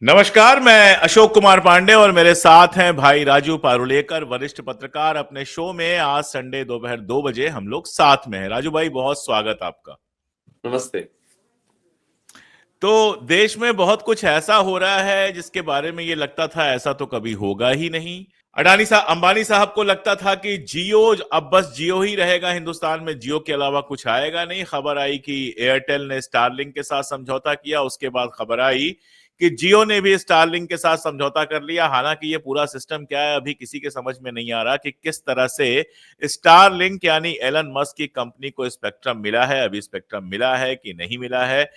नमस्कार, मैं अशोक कुमार पांडे और मेरे साथ हैं भाई राजू पारुलेकर, वरिष्ठ पत्रकार। अपने शो में आज संडे दोपहर 2 बजे हम लोग साथ में हैं। राजू भाई, बहुत स्वागत आपका। नमस्ते। तो देश में बहुत कुछ ऐसा हो रहा है जिसके बारे में ये लगता था ऐसा तो कभी होगा ही नहीं। अंबानी साहब को लगता था कि जियो अब बस जियो ही रहेगा हिंदुस्तान में, जियो के अलावा कुछ आएगा नहीं। खबर आई कि एयरटेल ने स्टारलिंक के साथ समझौता किया, उसके बाद खबर आई कि जियो ने भी स्टारलिंक के साथ समझौता कर लिया। हालांकि ये पूरा सिस्टम क्या है अभी किसी के समझ में नहीं आ रहा कि किस तरह से स्टारलिंक यानी एलन मस्क की कंपनी को स्पेक्ट्रम मिला है, अभी स्पेक्ट्रम मिला है कि नहीं मिला है।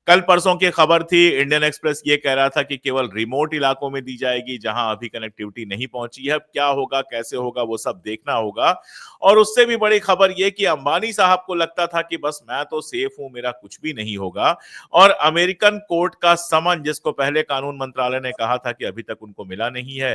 कल परसों की खबर थी, इंडियन एक्सप्रेस ये कह रहा था कि केवल रिमोट इलाकों में दी जाएगी जहां अभी कनेक्टिविटी नहीं पहुंची है। क्या होगा, कैसे होगा, वो सब देखना होगा। और उससे भी बड़ी खबर ये कि अंबानी साहब को लगता था कि बस मैं तो सेफ हूं, मेरा कुछ भी नहीं होगा। और अमेरिकन कोर्ट का समन, जिसको पहले कानून मंत्रालय ने कहा था कि अभी तक उनको मिला नहीं है,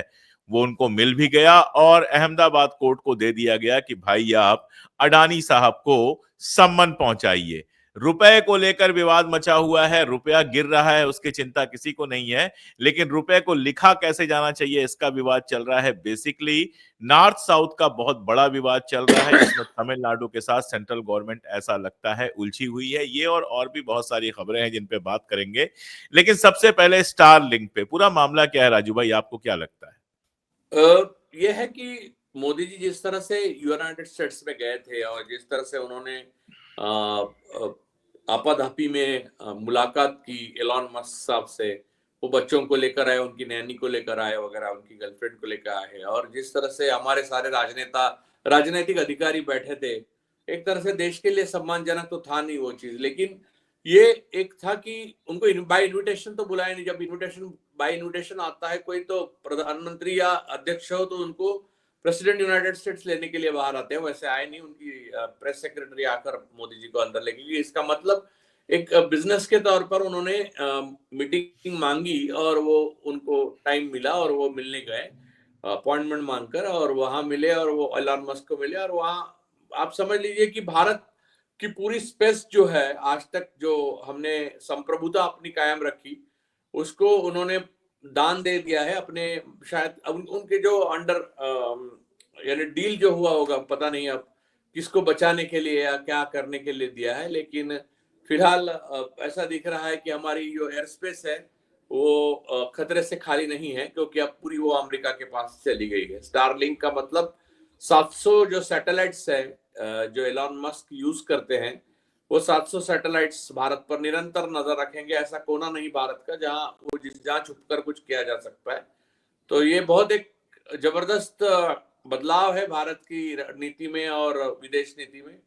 वो उनको मिल भी गया और अहमदाबाद कोर्ट को दे दिया गया कि भाई आप अडानी साहब को सम्मन पहुंचाइए। रुपए को लेकर विवाद मचा हुआ है, रुपया गिर रहा है उसकी चिंता किसी को नहीं है, लेकिन रुपए को लिखा कैसे जाना चाहिए इसका विवाद चल रहा है। बेसिकली नॉर्थ साउथ का बहुत बड़ा विवाद चल रहा है जिसमें तमिलनाडु के साथ सेंट्रल गवर्नमेंट ऐसा लगता है उलझी हुई है। ये और भी बहुत सारी खबरें हैं जिन पे बात करेंगे, लेकिन सबसे पहले स्टार लिंक पे पूरा मामला क्या है राजू भाई, आपको क्या लगता है? यह है कि मोदी जी जिस तरह से यूनाइटेड स्टेट्स में गए थे और जिस तरह से उन्होंने आपाधापी में मुलाकात की एलॉन मस्क साहब से, वो बच्चों को लेकर आए, उनकी नैनी को लेकर आए वगैरह, उनकी गर्लफ्रेंड को लेकर आए, और जिस तरह से हमारे सारे राजनीतिक अधिकारी बैठे थे, एक तरह से देश के लिए सम्मानजनक तो था नहीं वो चीज। लेकिन ये एक था कि उनको बाय इनविटेशन तो बुलाया नहीं। जब बाय इनविटेशन आता है कोई, तो प्रधानमंत्री या अध्यक्ष हो तो उनको प्रेसिडेंट यूनाइटेड स्टेट्स लेने के लिए बाहर आते हैं, वैसे आए नहीं। उनकी प्रेस सेक्रेटरी आकर मोदी जी को अंदर लेके गई। इसका मतलब एक बिजनेस के तौर पर उन्होंने मीटिंग मांगी और वो उनको टाइम मिला और वो मिलने गए अपॉइंटमेंट मांगकर, और वहां मिले और वो एलन मस्क को मिले। और वहां आप समझ लीजिए कि भारत की पूरी स्पेस जो है, आज तक जो हमने संप्रभुता अपनी कायम रखी, उसको उन्होंने दान दे दिया है अपने। शायद उनके जो अंडर यानी डील जो हुआ होगा, पता नहीं अब किसको बचाने के लिए या क्या करने के लिए दिया है। लेकिन फिलहाल ऐसा दिख रहा है कि हमारी जो एयर स्पेस है वो खतरे से खाली नहीं है, क्योंकि अब पूरी वो अमेरिका के पास चली गई है। स्टारलिंक का मतलब 700 जो सैटेलाइट्स है जो एलॉन मस्क यूज करते हैं, वो 700 सैटेलाइट्स भारत पर निरंतर नजर रखेंगे। ऐसा कोना नहीं भारत का जहां छुपकर कुछ किया जा सकता है। तो ये बहुत एक जबरदस्त बदलाव है भारत की नीति में और विदेश नीति में।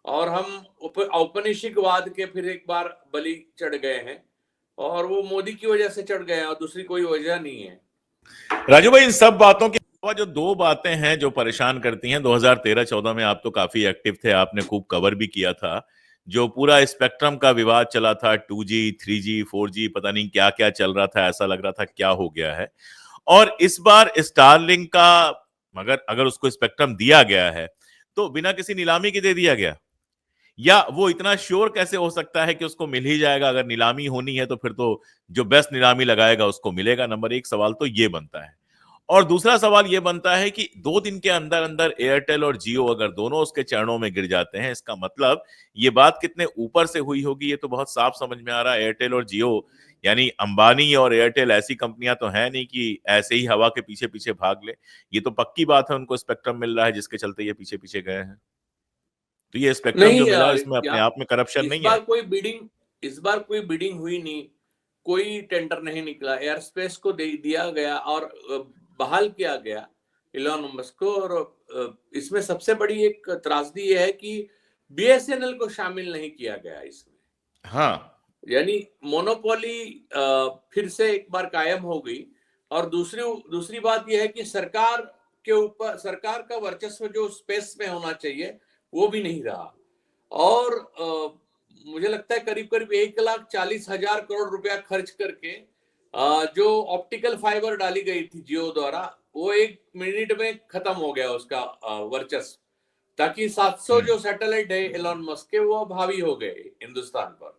और हम औपनिवेशिकवाद के फिर एक बार बलि चढ़ गए हैं, और वो मोदी की वजह से चढ़ गए हैं, और दूसरी कोई वजह नहीं है। राजू भाई, इन सब बातों के अलावा जो दो बातें हैं जो परेशान करती हैं, 2013-14 में आप तो काफी एक्टिव थे, आपने खूब कवर भी किया था। जो पूरा स्पेक्ट्रम का विवाद चला था, 2G 3G 4G, पता नहीं क्या क्या चल रहा था, ऐसा लग रहा था क्या हो गया है। और इस बार स्टारलिंक का मगर अगर उसको स्पेक्ट्रम दिया गया है तो बिना किसी नीलामी के दे दिया गया, या वो इतना श्योर कैसे हो सकता है कि उसको मिल ही जाएगा? अगर नीलामी होनी है तो फिर तो जो बेस्ट नीलामी लगाएगा उसको मिलेगा। नंबर एक सवाल तो ये बनता है। और दूसरा सवाल ये बनता है कि 2 दिन के अंदर अंदर एयरटेल और जियो अगर दोनों उसके चरणों में गिर जाते हैं, इसका मतलब ये बात कितने ऊपर से हुई होगी ये तो बहुत साफ समझ में आ रहा है। एयरटेल और जियो यानी अंबानी और एयरटेल ऐसी कंपनियां तो है नहीं कि ऐसे ही हवा के पीछे पीछे भाग ले। ये तो पक्की बात है उनको स्पेक्ट्रम मिल रहा है जिसके चलते ये पीछे पीछे गए हैं। तो ये स्पेक्ट्रम नहीं, जो मिला है इसमें अपने यहाँ आप में करप्शन इस नहीं है? बार कोई बिडिंग इस बार कोई बिडिंग हुई नहीं, कोई टेंडर नहीं निकला। एयर स्पेस को दिया गया और बहाल किया गया इलॉन मस्क को। और इसमें सबसे बड़ी एक त्रासदी ये है कि बीएसएनएल को शामिल नहीं किया गया इसमें। हाँ, यानी मोनोपोली फिर से एक बार कायम हो गई। और दूसरी दूसरी बात यह है कि सरकार का वर्चस्व जो स्पेस में होना चाहिए वो भी नहीं रहा। और मुझे लगता है करीब करीब 1,40,000 करोड़ रुपया खर्च करके जो ऑप्टिकल फाइबर डाली गई थी जियो द्वारा, वो 1 मिनट में खत्म हो गया उसका वर्चस्व, ताकि 700 जो सैटेलाइट है एलॉन मस्क के, वो हावी हो गए हिंदुस्तान पर।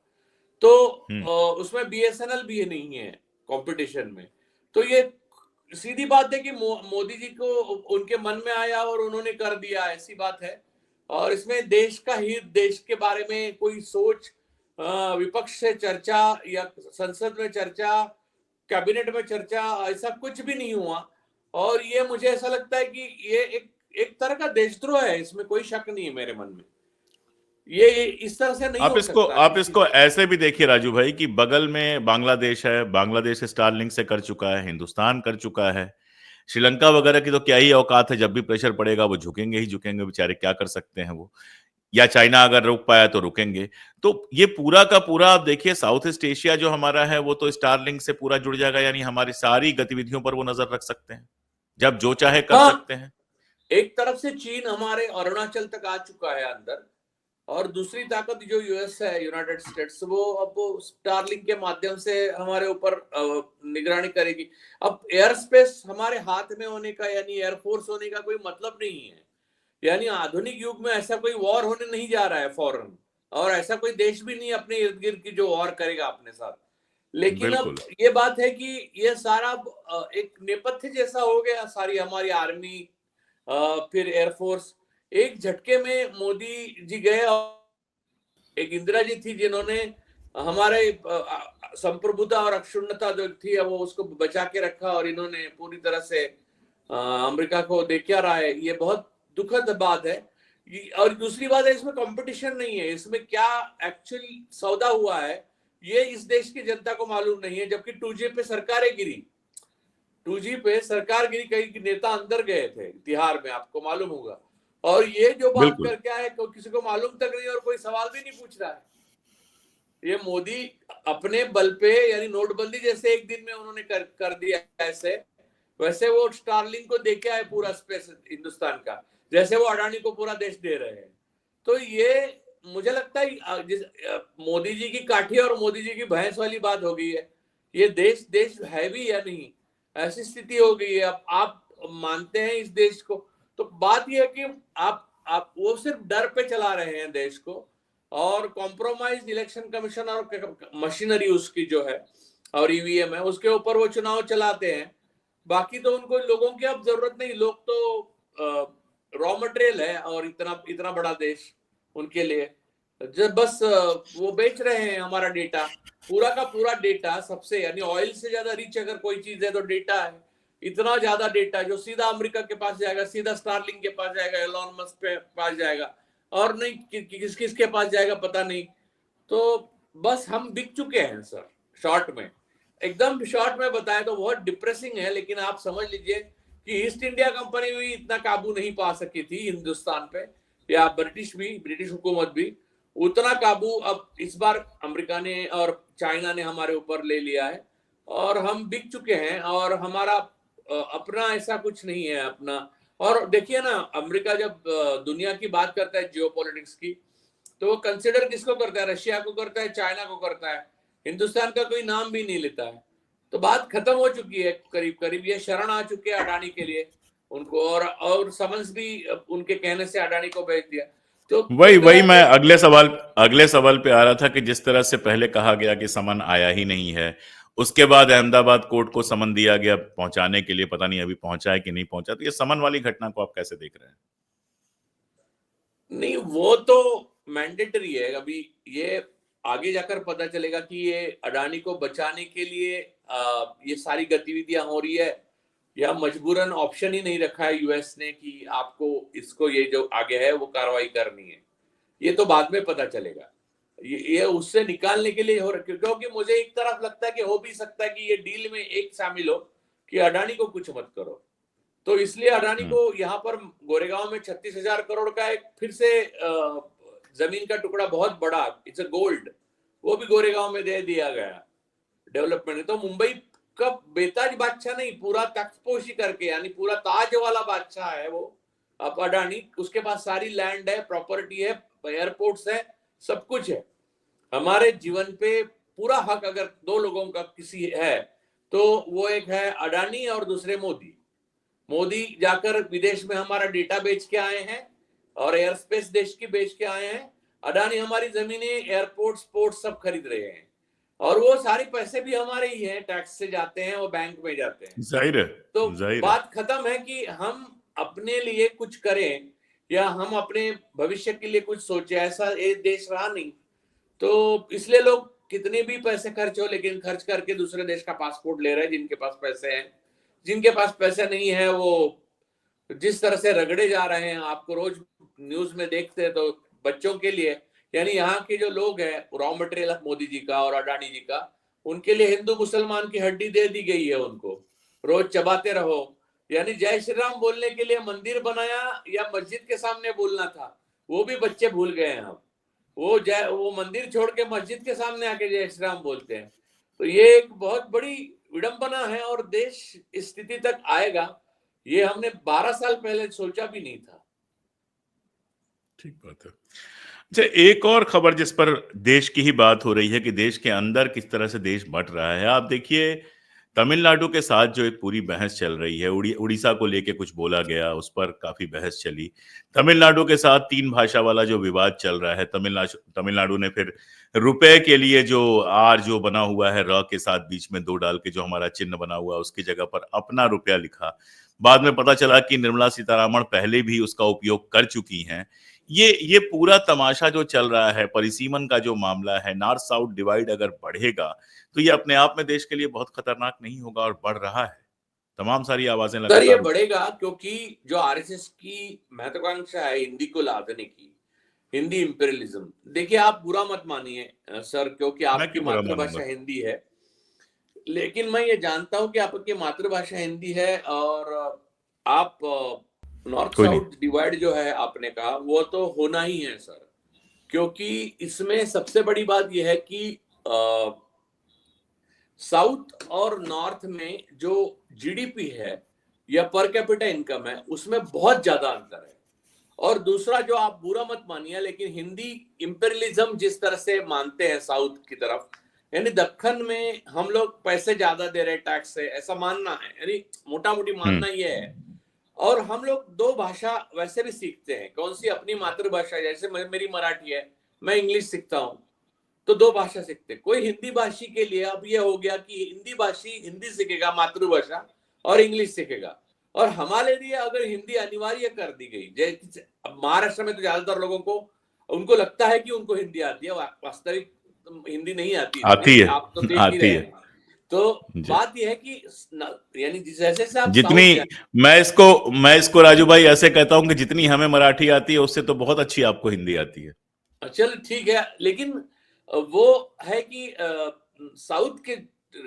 तो हम्म, उसमें बीएसएनएल भी नहीं है, कंपटीशन में। तो ये सीधी बात है कि मोदी जी को उनके मन में आया और उन्होंने कर दिया, ऐसी बात है। और इसमें देश का हित, देश के बारे में कोई सोच, विपक्ष से चर्चा या संसद में चर्चा, कैबिनेट में चर्चा, ऐसा कुछ भी नहीं हुआ। और ये मुझे ऐसा लगता है कि ये एक तरह का देशद्रोह है, इसमें कोई शक नहीं है मेरे मन में। ये इस तरह से नहीं हो सकता। आप इसको ऐसे भी देखिए राजू भाई कि बगल में बांग्लादेश है, बांग्लादेश स्टारलिंक से कर चुका है, हिंदुस्तान कर चुका है, श्रीलंका वगैरह की तो क्या ही औकात है, जब भी प्रेशर पड़ेगा वो झुकेंगे ही झुकेंगे, बेचारे क्या कर सकते हैं वो, या चाइना अगर रुक पाया तो रुकेंगे। तो ये पूरा का पूरा आप देखिए साउथ ईस्ट एशिया जो हमारा है वो तो स्टारलिंक से पूरा जुड़ जाएगा, यानी हमारी सारी गतिविधियों पर वो नजर रख सकते हैं, जब जो चाहे कर हाँ, सकते हैं। एक तरफ से चीन हमारे अरुणाचल तक आ चुका है अंदर, और दूसरी ताकत जो यूएस है, यूनाइटेड स्टेट्स, वो अब स्टारलिंक के माध्यम से हमारे ऊपर निगरानी करेगी। अब एयर स्पेस हमारे हाथ में होने का, यानी एयरफोर्स होने का कोई मतलब नहीं है। यानी आधुनिक युग में ऐसा कोई वॉर होने नहीं जा रहा है फॉरेन, और ऐसा कोई देश भी नहीं अपने इर्द गिर्द की जो वॉर करेगा अपने साथ। लेकिन अब बिल्कुल ये बात है कि ये सारा एक नेपथ्य जैसा हो गया, सारी हमारी आर्मी, फिर एयरफोर्स, एक झटके में मोदी जी गए। और एक इंदिरा जी थी जिन्होंने हमारे संप्रभुता और अक्षुण्णता जो थी वो उसको बचा के रखा, और इन्होंने पूरी तरह से अमेरिका को देख क्या रहा है, ये बहुत दुखद बात है। और दूसरी बात है, इसमें कंपटीशन नहीं है, इसमें क्या एक्चुअली सौदा हुआ है ये इस देश की जनता को मालूम नहीं है। जबकि 2G पे सरकारें गिरी, 2G पे सरकार गिरी, कई नेता अंदर गए थे तिहाड़ में, आपको मालूम होगा। और ये जो बात बिल्कुल करके आए किसी को मालूम तक नहीं, और कोई सवाल भी नहीं पूछ रहा है। ये मोदी अपने बल पे, यानी नोटबंदी जैसे एक दिन में उन्होंने कर दिया ऐसे, वैसे वो स्टारलिंक को दे के आए पूरा स्पेस हिंदुस्तान का, जैसे वो अडानी को पूरा देश दे रहे हैं। तो ये मुझे लगता है मोदी जी की काठी और मोदी जी की भैंस वाली बात हो गई है। ये देश है भी या नहीं, ऐसी स्थिति हो गई है। अब आप मानते हैं इस देश को, तो बात यह है कि आप वो सिर्फ डर पे चला रहे हैं देश को, और कॉम्प्रोमाइज इलेक्शन कमीशन और मशीनरी उसकी जो है और ईवीएम है उसके ऊपर वो चुनाव चलाते हैं। बाकी तो उनको लोगों की अब जरूरत नहीं, लोग तो रॉ मटेरियल है, और इतना बड़ा देश उनके लिए, जब बस वो बेच रहे हैं हमारा डेटा, पूरा का पूरा डेटा सबसे, यानी ऑयल से ज्यादा रिच अगर कोई चीज है तो डेटा है। इतना ज्यादा डेटा जो सीधा अमेरिका के पास जाएगा, सीधा स्टारलिंक के पास जाएगा, एलॉन मस्क के पास जाएगा, और नहीं किस किस के पास जाएगा पता नहीं। तो बस हम बिक चुके हैं सर, शॉर्ट में, एकदम शॉर्ट में बताएं तो बहुत डिप्रेसिंग है। लेकिन आप समझ लीजिए कि ईस्ट इंडिया कंपनी भी इतना काबू नहीं पा सकी थी हिंदुस्तान पे, या ब्रिटिश हुकूमत भी, उतना काबू अब इस बार अमेरिका ने और चाइना ने हमारे ऊपर ले लिया है, और हम बिक चुके हैं। और हमारा अपना ऐसा कुछ नहीं है अपना। और देखिए ना, अमेरिका जब दुनिया की बात करता है जियोपॉलिटिक्स की, तो वो कंसिडर किसको करता है? रशिया को करता है, चाइना को करता है, हिंदुस्तान का कोई नाम भी नहीं लेता है। तो बात खत्म हो चुकी है करीब करीब, ये शरण आ चुके हैं अडानी के लिए उनको, और समन्स भी उनके कहने से अडानी को भेज दिया। तो वही मैं अगले सवाल पे आ रहा था कि जिस तरह से पहले कहा गया कि समन आया ही नहीं है, उसके बाद अहमदाबाद कोर्ट को समन दिया गया पहुंचाने के लिए, पता नहीं अभी पहुंचा है कि नहीं पहुंचा। तो ये समन वाली घटना को आप कैसे देख रहे हैं? नहीं, वो तो मैंडेटरी है। अभी ये आगे जाकर पता चलेगा कि ये अडानी को बचाने के लिए ये सारी गतिविधियां हो रही है, या मजबूरन ऑप्शन ही नहीं रखा है यूएस ने कि आपको इसको ये जो आगे है वो कार्रवाई करनी है। ये तो बाद में पता चलेगा। ये उससे निकालने के लिए हो रहा है, क्योंकि मुझे एक तरफ लगता है कि हो भी सकता है कि ये डील में एक शामिल हो कि अडानी को कुछ मत करो। तो इसलिए अडानी को यहाँ पर गोरेगांव में 36,000 करोड़ का एक फिर से जमीन का टुकड़ा, बहुत बड़ा, इट्स अ गोल्ड, वो भी गोरेगांव में दे दिया गया डेवलपमेंट। तो मुंबई का बेताज बादशाह नहीं, पूरा तख्तपोशी करके, यानी पूरा ताज वाला बादशाह है वो अब अडानी। उसके पास सारी लैंड है, प्रॉपर्टी है, एयरपोर्ट्स है, सब कुछ है। हमारे जीवन पे पूरा हक अगर दो लोगों का किसी है तो वो एक है अडानी और दूसरे मोदी। मोदी जाकर विदेश में हमारा डेटा बेच के आए हैं और एयर स्पेस देश की बेच के आए हैं। अडानी हमारी जमीनें, एयरपोर्ट, स्पोर्ट्स सब खरीद रहे हैं। और वो सारे पैसे भी हमारे ही हैं, टैक्स से जाते हैं, वो बैंक में जाते हैं। जाहिर है, तो जाहिर है। बात खत्म है कि हम अपने लिए कुछ करें या हम अपने भविष्य के लिए कुछ सोचे, ऐसा ये देश रहा नहीं। तो इसलिए लोग कितने भी पैसे खर्च हो, लेकिन खर्च करके दूसरे देश का पासपोर्ट ले रहे हैं जिनके पास पैसे हैं। जिनके पास पैसे नहीं है वो जिस तरह से रगड़े जा रहे हैं, आपको रोज न्यूज में देखते हैं। तो बच्चों के लिए, यानी यहाँ के जो लोग हैं, रॉ मटेरियल मोदी जी का और अडानी जी का, उनके लिए हिंदू मुसलमान की हड्डी दे दी गई है। उनको रोज चबाते रहो। यानी जय श्री राम बोलने के लिए मंदिर बनाया या मस्जिद के सामने बोलना था, वो भी बच्चे भूल गए हैं। अब वो मंदिर छोड़ के मस्जिद के सामने आके जय श्री राम बोलते हैं। तो ये एक बहुत बड़ी विडंबना है और देश इस स्थिति तक आएगा ये हमने 12 साल पहले सोचा भी नहीं था। ठीक बात है। अच्छा, एक और खबर जिस पर देश की ही बात हो रही है कि देश के अंदर किस तरह से देश बंट रहा है। आप देखिए, तमिलनाडु के साथ जो एक पूरी बहस चल रही है, उड़ीसा को लेके कुछ बोला गया, उस पर काफी बहस चली। तमिलनाडु के साथ 3 भाषा वाला जो विवाद चल रहा है, तमिलनाडु ने फिर रुपए के लिए जो आर जो बना हुआ है र के साथ बीच में 2 डाल के जो हमारा चिन्ह बना हुआ है, उसकी जगह पर अपना रुपया लिखा। बाद में पता चला कि निर्मला सीतारमण पहले भी उसका उपयोग कर चुकी हैं। ये पूरा तमाशा जो चल रहा है, परिसीमन का जो मामला है, नॉर्थ साउथ डिवाइड अगर बढ़ेगा तो ये अपने आप में देश के लिए बहुत खतरनाक नहीं होगा, और बढ़ रहा है। तमाम सारी आवाजें सर ये लगातार बढ़ेगा क्योंकि जो आरएसएस की महत्वाकांक्षा है हिंदी को लादने की, हिंदी इंपीरियलिज्म, देखिए आप बुरा मत मानिए सर, क्योंकि मैं आपकी क्यों बुरा मातृभाषा मानूंगा? हिंदी है। लेकिन मैं ये जानता हूं कि आपकी मातृभाषा हिंदी है और आप नॉर्थ कोई नहीं। साउथ डिवाइड जो है आपने कहा, वो तो होना ही है सर। क्योंकि इसमें सबसे बड़ी बात यह है कि साउथ और नॉर्थ में जो जीडीपी है या पर कैपिटा इनकम है, उसमें बहुत ज्यादा अंतर है। और दूसरा, जो आप बुरा मत मानिए, लेकिन हिंदी इंपीरियलिज्म जिस तरह से मानते हैं साउथ की तरफ, यानी दक्कन में हम लोग पैसे ज्यादा दे रहे टैक्स से, ऐसा मानना है, यानी मोटा मोटी मानना ये है। और हम लोग 2 भाषा वैसे भी सीखते हैं। कौन सी? अपनी मातृभाषा। जैसे मेरी मराठी है, मैं इंग्लिश सीखता हूँ, तो 2 भाषा सीखते। कोई हिंदी भाषी के लिए अब ये हो गया कि हिंदी भाषी हिंदी सीखेगा मातृभाषा और इंग्लिश सीखेगा। और हमारे लिए अगर हिंदी अनिवार्य कर दी गई, जैसे अब महाराष्ट्र में तो ज्यादातर लोगों को उनको लगता है कि उनको हिंदी आती है, वास्तविक हिंदी नहीं आती आती इतनी, है, आप तो देख ही आती रहे है हैं। तो जी। बात यह है कि यानी जैसे जैसे आप जितनी साउथ जाए, मैं इसको राजू भाई ऐसे कहता हूं कि जितनी हमें मराठी आती है उससे तो बहुत अच्छी आपको हिंदी आती है। चल ठीक है, लेकिन वो है कि साउथ के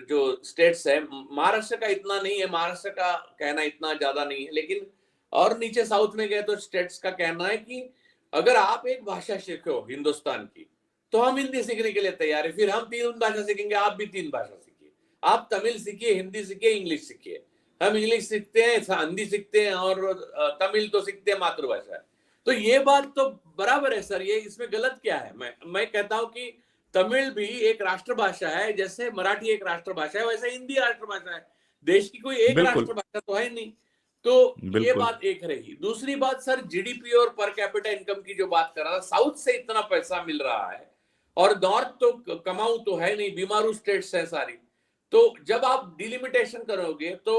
जो स्टेट्स है, महाराष्ट्र का इतना नहीं है, महाराष्ट्र का कहना इतना ज्यादा नहीं है, लेकिन और नीचे साउथ में गए तो स्टेट्स का कहना है कि अगर आप एक भाषा सीखो हिंदुस्तान की, तो हम हिंदी सीखने के लिए तैयार है। फिर हम 3 भाषा सीखेंगे, आप भी 3 भाषा सीखिए। आप तमिल सीखिए, हिंदी सीखिए, इंग्लिश सीखिए। हम इंग्लिश सीखते हैं, हिंदी सीखते हैं, और तमिल तो सीखते हैं, मातृभाषा है। तो ये बात तो बराबर है सर, ये इसमें गलत क्या है? मैं कहता हूं कि तमिल भी एक राष्ट्रभाषा है, जैसे मराठी एक राष्ट्रभाषा है, वैसे हिंदी राष्ट्रभाषा है। देश की कोई एक बिल्कुल, राष्ट्रभाषा तो है नहीं। तो ये बिल्कुल। बात एक रही। दूसरी बात सर, जीडीपी और पर कैपिटा इनकम की जो बात कर रहा था, साउथ से इतना पैसा मिल रहा है और नॉर्थ तो कमाऊ तो है नहीं, बीमारू स्टेट्स है सारी। तो जब आप डिलिमिटेशन करोगे तो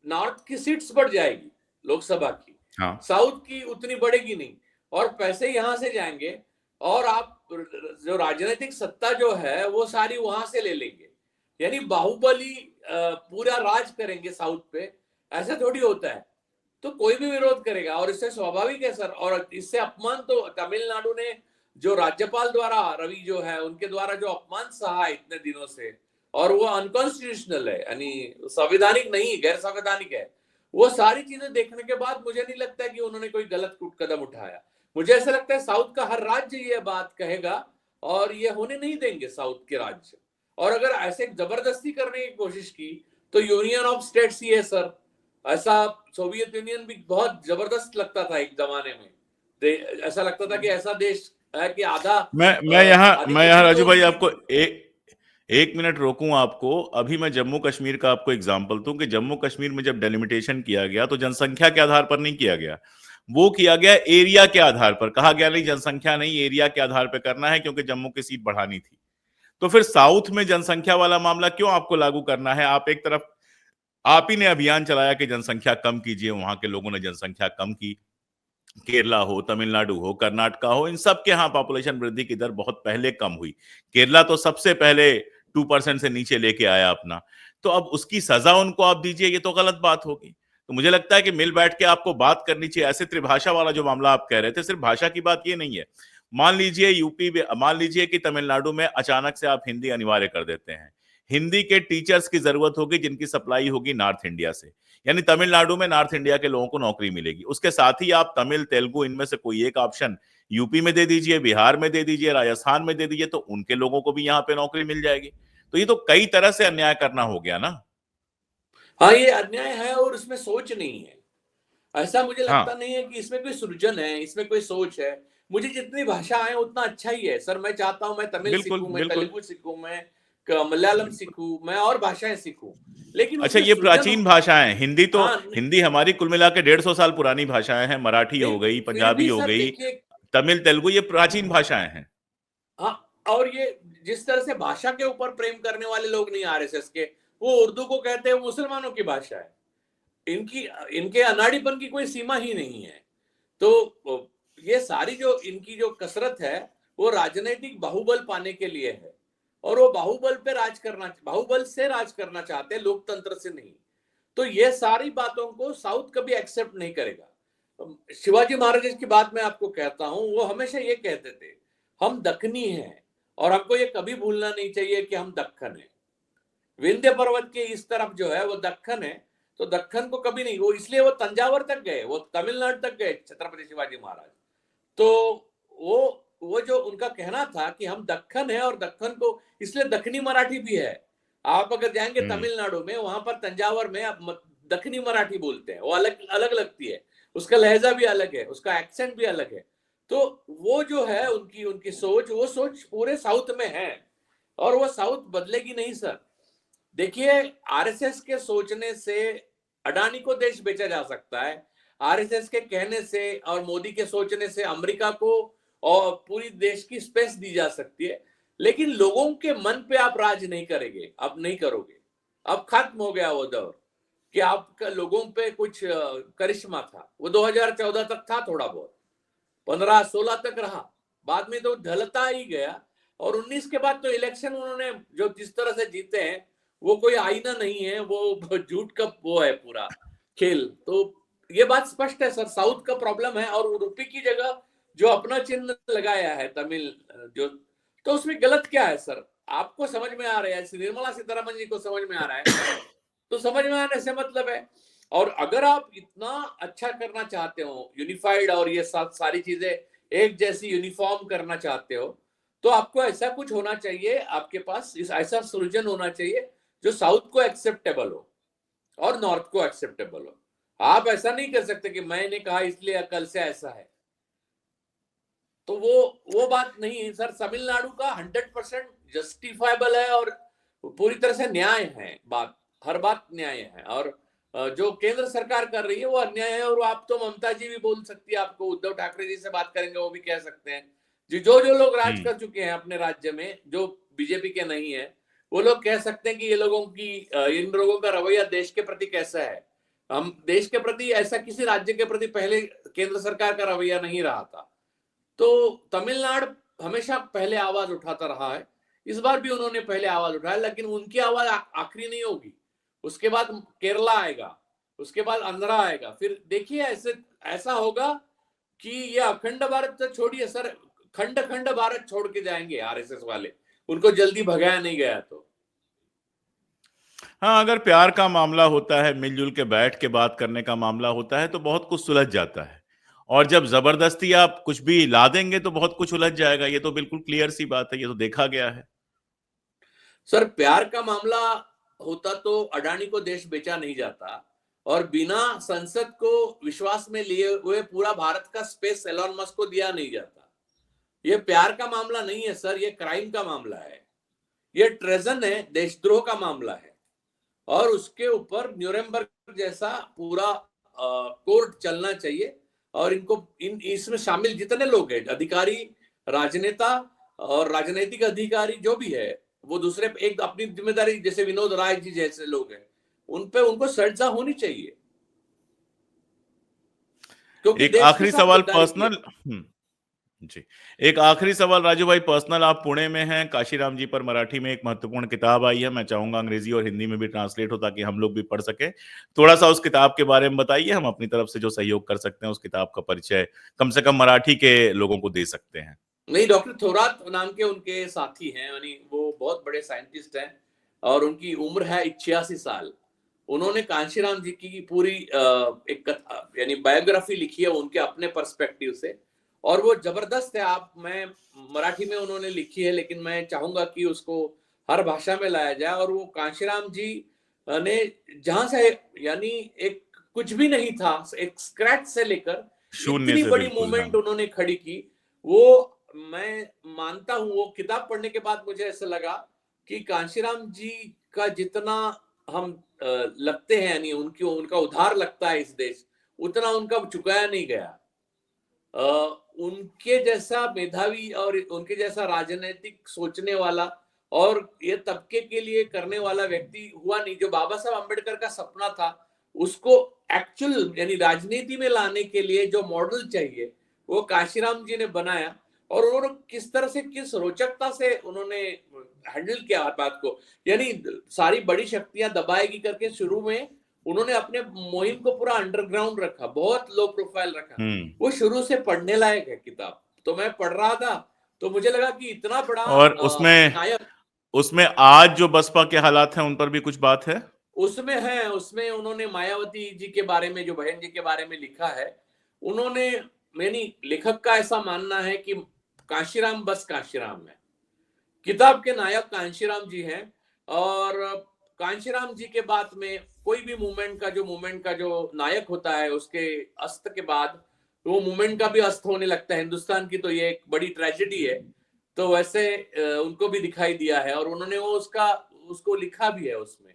नॉर्थ की सीट्स बढ़ जाएगी लोकसभा की, हाँ, साउथ की उतनी बढ़ेगी नहीं, और पैसे यहां से जाएंगे, और आप जो राजनीतिक सत्ता जो है वो सारी वहां से ले लेंगे। यानी बाहुबली पूरा राज करेंगे साउथ पे, ऐसा थोड़ी होता है। तो कोई भी विरोध करेगा, और इससे स्वाभाविक है सर। और इससे अपमान तो तमिलनाडु ने जो राज्यपाल द्वारा, रवि जो है, उनके द्वारा जो अपमान सहा इतने दिनों से, और वो अनकॉन्स्टिट्यूशनल है, यानी संवैधानिक नहीं, गैर संवैधानिक है। वो सारी चीजें देखने के बाद मुझे नहीं लगता कि उन्होंने कोई गलत कदम उठाया। मुझे ऐसा लगता है साउथ का हर राज्य ये बात कहेगा, और ये होने नहीं देंगे साउथ के राज्य। और अगर ऐसे जबरदस्ती करने की कोशिश की तो यूनियन ऑफ स्टेट्स ही है सर। ऐसा सोवियत यूनियन भी बहुत जबरदस्त लगता था एक जमाने में। ऐसा लगता था कि ऐसा देश है कि आधा आधी मैं यहाँ पृथ्वी राजू तो भाई उनकी आपको एक मिनट रोकूं आपको। अभी मैं जम्मू कश्मीर का आपको एग्जांपल दूं कि जम्मू कश्मीर में जब डेलिमिटेशन किया गया तो जनसंख्या के आधार पर नहीं किया गया, वो किया गया एरिया के आधार पर। कहा गया नहीं जनसंख्या नहीं, एरिया के आधार पर करना है, क्योंकि जम्मू की सीट बढ़ानी थी। तो फिर साउथ में जनसंख्या वाला मामला क्यों आपको लागू करना है? आप एक तरफ आप ही ने अभियान चलाया कि जनसंख्या कम कीजिए, वहां के लोगों ने जनसंख्या कम की। केरला हो, तमिलनाडु हो, कर्नाटका हो, इन सब के यहाँ पॉपुलेशन वृद्धि की दर बहुत पहले कम हुई। केरला तो सबसे पहले 2% से नीचे लेके आया अपना। तो अब उसकी सजा उनको आप दीजिए, ये तो गलत बात होगी। तो मुझे लगता है कि मिल बैठ के आपको बात करनी चाहिए। ऐसे त्रिभाषा वाला जो मामला आप कह रहे थे, सिर्फ भाषा की बात ये नहीं है। मान लीजिए यूपी में, मान लीजिए कि तमिलनाडु में अचानक से आप हिंदी अनिवार्य कर देते हैं। हिंदी के टीचर्स की जरूरत होगी जिनकी सप्लाई होगी नॉर्थ इंडिया से, यानी तमिलनाडु में नॉर्थ इंडिया के लोगों को नौकरी मिलेगी। उसके साथ ही आप तमिल, तेलुगु, इनमें से कोई एक ऑप्शन यूपी में दे दीजिए, बिहार में दे दीजिए, राजस्थान में दे दीजिए, तो उनके लोगों को भी यहाँ पे नौकरी मिल जाएगी। तो ये तो कई तरह से अन्याय करना हो गया ना। हाँ, ये अन्याय है और उसमें सोच नहीं है। ऐसा मुझे लगता हाँ, नहीं है कि इसमें कोई सृजन है, इसमें कोई सोच है। मुझे जितनी भाषा आए उतना अच्छा ही है सर। मैं चाहता हूं मैं तमिल बिल्कुल सीखूं, मैं बिल्कुल। तेलुगु सीखूं, मैं मलयालम सीखूं, मैं और भाषाएं सीखूं, लेकिन अच्छा, उसमें ये सृजन प्राचीन भाषाएं, हिंदी तो, हाँ हिंदी हमारी कुल मिला के 150 साल पुरानी भाषाएं हैं। मराठी नहीं, हो गई, फिर पंजाबी भी हो सर गई, देखिए। तमिल, तेलुगु, ये प्राचीन भाषाएं हैं। हाँ, और ये जिस तरह से भाषा के ऊपर प्रेम करने वाले लोग नहीं आरएसएस के, वो उर्दू को कहते हैं मुसलमानों की भाषा है। इनकी इनके अनाड़ीपन की कोई सीमा ही नहीं है। तो ये सारी जो इनकी जो कसरत है वो राजनीतिक बाहुबल पाने के लिए है, और वो बाहुबल से राज करना चाहते हैं, लोकतंत्र से नहीं। तो ये सारी बातों को साउथ कभी एक्सेप्ट नहीं करेगा। शिवाजी महाराज की बात मैं आपको कहता हूं, वो हमेशा ये कहते थे हम दक्खनी हैं, और हमको ये कभी भूलना नहीं चाहिए कि हम दक्खन हैं। विंध्य पर्वत के इस तरफ जो है वो दक्खन है, तो दक्खन को कभी नहीं, वो इसलिए वो तंजावर तक गए, वो तमिलनाडु तक गए छत्रपति शिवाजी महाराज। तो वो जो उनका कहना था कि हम दक्खन है, और दक्खन को इसलिए दक्षिणी मराठी भी है। आप अगर जाएंगे हम्म। तमिलनाडु में, वहां पर तंजावर में आप दक्षिणी मराठी बोलते हैं, वो अलग अलग लगती है, उसका लहजा भी अलग है, उसका एक्सेंट भी अलग है। तो वो जो है उनकी उनकी सोच, वो सोच पूरे साउथ में है, और वो साउथ बदलेगी नहीं सर। देखिए, आरएसएस के सोचने से अडानी को देश बेचा जा सकता है, आरएसएस के कहने से और मोदी के सोचने से अमेरिका को और पूरी देश की स्पेस दी जा सकती है, लेकिन लोगों के मन पे आप राज नहीं करेंगे, अब नहीं करोगे। अब खत्म हो गया वो दौर कि आपका लोगों पे कुछ करिश्मा था। वो 2014 तक था, थोड़ा बहुत 15-16 तक रहा, बाद में तो ढलता ही गया। और 19 के बाद तो इलेक्शन उन्होंने जो जिस तरह से जीते हैं, वो कोई आईना नहीं है, वो झूठ का वो है पूरा खेल। तो ये बात स्पष्ट है सर, साउथ का प्रॉब्लम है। और उडुपी की जगह जो अपना चिन्ह लगाया है तमिल जो, तो उसमें गलत क्या है सर? आपको समझ में आ रहा है, निर्मला सीतारमन जी को समझ में आ रहा है, तो समझ में आने से मतलब है। और अगर आप इतना अच्छा करना चाहते हो, यूनिफाइड, और ये सारी चीजें एक जैसी यूनिफॉर्म करना चाहते हो, तो आपको ऐसा कुछ होना चाहिए, आपके पास ऐसा सृजन होना चाहिए जो साउथ को एक्सेप्टेबल हो और नॉर्थ को एक्सेप्टेबल हो। आप ऐसा नहीं कर सकते कि मैंने कहा इसलिए कल से ऐसा है, तो वो बात नहीं है सर। तमिलनाडु का 100% जस्टिफाइबल है, और पूरी तरह से न्याय है, हर बात न्याय है। और जो केंद्र सरकार कर रही है वो अन्याय है। और आप तो ममता जी भी बोल सकती है, आपको उद्धव ठाकरे जी से बात करेंगे वो भी कह सकते हैं, जो जो लोग राज हम्म। कर चुके हैं अपने राज्य में, जो बीजेपी के नहीं है, वो लोग कह सकते हैं कि इन लोगों का रवैया देश के प्रति कैसा है। हम देश के प्रति ऐसा किसी राज्य के प्रति पहले केंद्र सरकार का रवैया नहीं रहा था। तो तमिलनाडु हमेशा पहले आवाज उठाता रहा है, इस बार भी उन्होंने पहले आवाज उठाया, लेकिन उनकी आवाज आखिरी नहीं होगी। उसके बाद केरला आएगा, उसके बाद आंध्रा आएगा, फिर देखिए ऐसा होगा कि ये अखंड भारत तो छोड़िए सर, खंड खंड भारत छोड़ के जाएंगे आरएसएस वाले, उनको जल्दी भगाया नहीं गया तो। हाँ, अगर प्यार का मामला होता है, मिलजुल के बैठ के बात करने का मामला होता है, तो बहुत कुछ सुलझ जाता है। और जब जबरदस्ती आप कुछ भी ला देंगे तो बहुत कुछ उलझ जाएगा। ये तो बिल्कुल क्लियर सी बात है, ये तो देखा गया है। सर, प्यार का मामला होता तो अडानी को देश बेचा नहीं जाता, और बिना संसद को विश्वास में लिए हुए पूरा भारत का स्पेस एलोन मस्क को दिया नहीं जाता। ये प्यार का मामला नहीं है सर, ये क्राइम का मामला है, ये ट्रेजन है, देशद्रोह का मामला है। और उसके ऊपर न्यूरेमबर्ग जैसा पूरा कोर्ट चलना चाहिए। और इसमें शामिल जितने लोग हैं, अधिकारी, राजनेता और राजनीतिक अधिकारी जो भी है, वो दूसरे पे एक अपनी जिम्मेदारी, जैसे विनोद राय जी जैसे लोग हैं, उन पे उनको सजा होनी चाहिए, क्योंकि एक देश के आखिरी साथ सवाल गद्दारी की है। पर्सनल। जी। एक आखिरी सवाल राजू भाई पर्सनल, आप पुणे में हैं, काशीराम जी पर मराठी में एक महत्वपूर्ण किताब आई है, मैं चाहूंगा अंग्रेजी और हिंदी में भी ट्रांसलेट हो ताकि हम लोग भी पढ़ सकें। थोड़ा सा उस किताब के बारे में बताइए, हम अपनी तरफ से जो सहयोग कर सकते हैं उस किताब का परिचय कम से कम मराठी के लोगों को दे सकते हैं। नहीं, डॉक्टर थोरात नाम के उनके साथी हैं, यानी वो बहुत बड़े साइंटिस्ट हैं और उनकी उम्र है 86 साल। उन्होंने कांशीराम जी की पूरी एक कथा यानी बायोग्राफी लिखी है उनके अपने पर्सपेक्टिव से, और वो जबरदस्त है। आप मैं मराठी में उन्होंने लिखी है, लेकिन मैं चाहूंगा कि उसको हर भाषा में लाया जाए। और वो कांशीराम जी ने जहां से, यानी एक कुछ भी नहीं था, एक स्क्रैच से लेकर शून्य इतनी से, बड़ी बिल्कुल हाँ। मूवमेंट उन्होंने खड़ी की। वो मैं मानता हूं, वो किताब पढ़ने के बाद मुझे ऐसा लगा कि कांशीराम जी का जितना हम लगते हैं, यानी उनकी उनका उधार लगता है इस देश, उतना उनका चुकाया नहीं गया। उनके जैसा मेधावी और उनके जैसा राजनीतिक सोचने वाला और ये तबके के लिए करने वाला व्यक्ति हुआ नहीं। जो बाबा साहब अम्बेडकर का सपना था, उसको एक्चुअल यानी राजनीति में लाने के लिए जो मॉडल चाहिए, वो काशीराम जी ने बनाया। और उन्होंने किस तरह से, किस रोचकता से उन्होंने हैंडल किया हर बात को, यानी सारी बड़ी शक्तियां दबाएगी करके शुरू में उन्होंने अपने मुहिम को पूरा अंडरग्राउंड रखा, बहुत लो प्रोफाइल रखा। हम्म। वो शुरू से पढ़ने लायक है किताब। तो मैं पढ़ रहा था, तो मुझे लगा कि इतना बड़ा और उसमें नायक उसमें आज जो बसपा के हालात हैं उन पर भी कुछ बात है। उसमें है। उसमें उन्होंने मायावती जी के बारे में, जो बहन जी के बारे में लिखा है, उन्होंने, यानी लेखक का ऐसा मानना है कि कांशीराम बस कांशीराम है, किताब के नायक कांशीराम जी हैं। और कांशीराम जी के बाद में कोई भी मूवमेंट का जो नायक होता है, उसके अस्त के बाद वो मूवमेंट का भी अस्त होने लगता है। हिंदुस्तान की तो ये एक बड़ी ट्रेजेडी है। तो वैसे उनको भी दिखाई दिया है, और उन्होंने वो उसको लिखा भी है उसमें।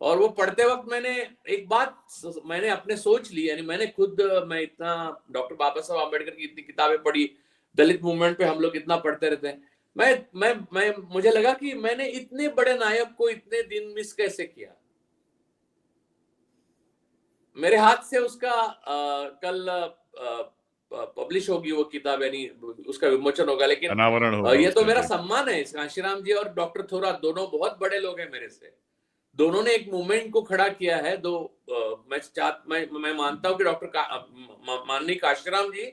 और वो पढ़ते वक्त मैंने एक बात मैंने अपने सोच ली, यानी मैंने खुद, मैं इतना डॉक्टर बाबा साहब आम्बेडकर की इतनी किताबें पढ़ी, दलित मूवमेंट पे हम लोग इतना पढ़ते रहते हैं। मैं मुझे लगा कि मैंने इतने बड़े नायक को इतने दिन मिस कैसे किया। मेरे हाथ से उसका कल पब्लिश होगी वो किताब, यानी उसका विमोचन होगा। लेकिन अनावरण होगा ये तो उसका मेरा जी। सम्मान है। कांशीराम जी और डॉक्टर थोरात दोनों बहुत बड़े लोग हैं मेरे से। दोनों ने एक मूवमेंट को खड़ा किया है। मैं मानता हूं कि माननीय काशीराम जी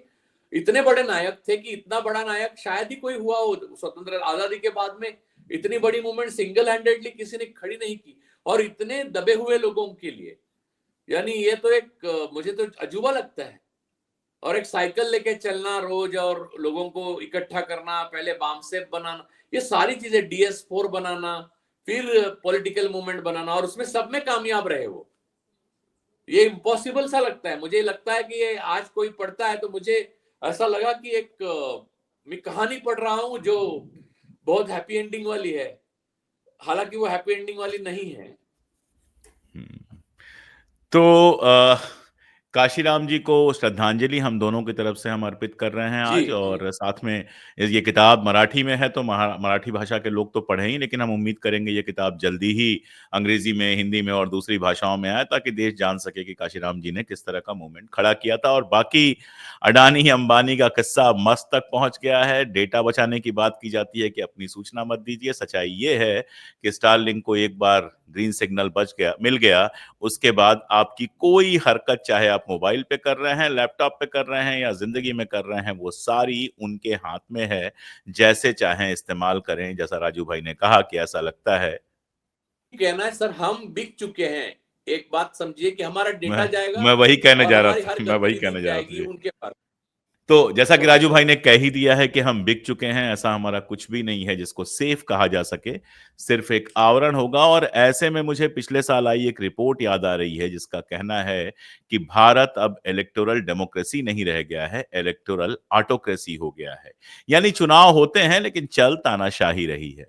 इतने बड़े नायक थे कि इतना बड़ा नायक शायद ही कोई हुआ हो स्वतंत्र आजादी के बाद में। इतनी बड़ी मूवमेंट सिंगल हैंडेडली किसी ने खड़ी नहीं की, और इतने दबे हुए लोगों के लिए। यानी ये तो एक मुझे तो अजूबा लगता है। और एक साइकिल लेके चलना रोज, और लोगों को इकट्ठा करना, पहले बामसेप बनाना, ये सारी चीजें, DS4 बनाना, फिर पॉलिटिकल मूवमेंट बनाना, और उसमें सब में कामयाब रहे वो। ये इम्पॉसिबल सा लगता है। मुझे लगता है कि ये आज कोई पढ़ता है तो मुझे ऐसा लगा कि मैं कहानी पढ़ रहा हूं जो बहुत हैप्पी एंडिंग वाली है। हालांकि वो हैप्पी एंडिंग वाली नहीं है। तो काशीराम जी को श्रद्धांजलि हम दोनों की तरफ से हम अर्पित कर रहे हैं जी आज, जी। और साथ में ये किताब मराठी में है तो मराठी भाषा के लोग तो पढ़े ही, लेकिन हम उम्मीद करेंगे ये किताब जल्दी ही अंग्रेजी में, हिंदी में और दूसरी भाषाओं में आए ताकि देश जान सके कि काशीराम जी ने किस तरह का मूवमेंट खड़ा किया था। और बाकी अडानी अंबानी का किस्सा मस्त तक पहुंच गया है। डेटा बचाने की बात की जाती है कि अपनी सूचना मत दीजिए। सच्चाई ये है कि स्टारलिंक को एक बार ग्रीन सिग्नल मिल गया, उसके बाद आपकी कोई हरकत, चाहे आप मोबाइल पे कर रहे हैं, लैपटॉप पे कर रहे हैं या जिंदगी में कर रहे हैं, वो सारी उनके हाथ में है। जैसे चाहें इस्तेमाल करें। जैसा राजू भाई ने कहा कि ऐसा लगता है, कहना है सर, हम बिक चुके हैं। एक बात समझिए कि हमारा मैं डेटा जाएगा मैं वही कहने और जा रहा हमारी हर था मैं वही गतिविधि कहने जा रहा था जाएगी जी। उनके पास। तो जैसा कि तो राजू भाई ने कह ही दिया है कि हम बिक चुके हैं, ऐसा हमारा कुछ भी नहीं है जिसको सेफ कहा जा सके। सिर्फ एक आवरण होगा। और ऐसे में मुझे पिछले साल आई एक रिपोर्ट याद आ रही है जिसका कहना है कि भारत अब इलेक्टोरल डेमोक्रेसी नहीं रह गया है, इलेक्टोरल ऑटोक्रेसी हो गया है। यानी चुनाव होते हैं लेकिन चल तानाशाही रही है।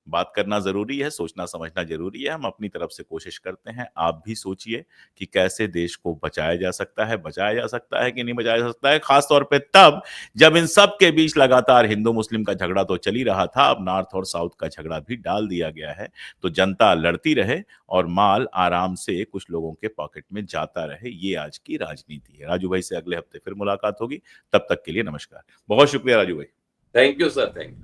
बात करना जरूरी है, सोचना समझना जरूरी है। हम अपनी तरफ से कोशिश करते हैं, आप भी सोचिए कि कैसे देश को बचाया जा सकता है, बचाया जा सकता है कि नहीं बचाया जा सकता है, खास तौर पे तब जब इन सब के बीच लगातार हिंदू मुस्लिम का झगड़ा तो चल ही रहा था, अब नॉर्थ और साउथ का झगड़ा भी डाल दिया गया है। तो जनता लड़ती रहे और माल आराम से कुछ लोगों के पॉकेट में जाता रहे, ये आज की राजनीति है। राजू भाई से अगले हफ्ते फिर मुलाकात होगी, तब तक के लिए नमस्कार। बहुत शुक्रिया राजू भाई। Thank you sir, thank you.